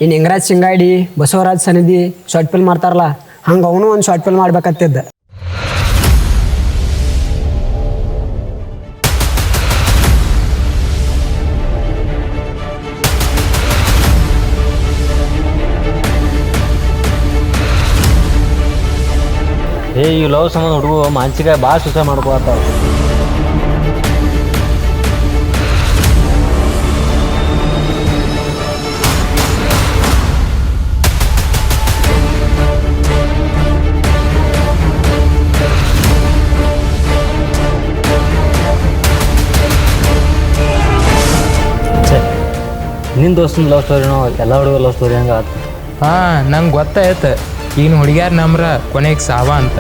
ಈ ನಿಂಗರಾಜ್ ಸಿಂಗಾಡಿ ಬಸವರಾಜ್ ಸನ್ನಿಧಿ short film ಮಾಡ್ತಾರಲ್ಲ ಹಂಗೆ ಅವನು ಒಂದು ಶಾರ್ಟ್ ಫಿಲ್ಮ್ ಮಾಡ್ಬೇಕತ್ತಿದ್ದ. ಈ ಲವ್ ಸಂಬಂಧ ಹುಡುಗ ಮಾನಸಿಕ ಭಾಳ ಸುಸ ಮಾಡ್ಕೋತಾವ. ನಿನ್ನ ದೋಸ್ತನ ಲವ್ ಸ್ಟೋರಿನೋ ಎಲ್ಲ ಹುಡುಗ ಲವ್ ಸ್ಟೋರಿ ಹಂಗೆ ಆಯ್ತು. ಹಾಂ ನಂಗೆ ಗೊತ್ತಾಯ್ತು ಈಗಿನ ಹುಡುಗ್ಯಾರ ನಮ್ರ ಕೊನೆಗೆ ಸಾವ ಅಂತ.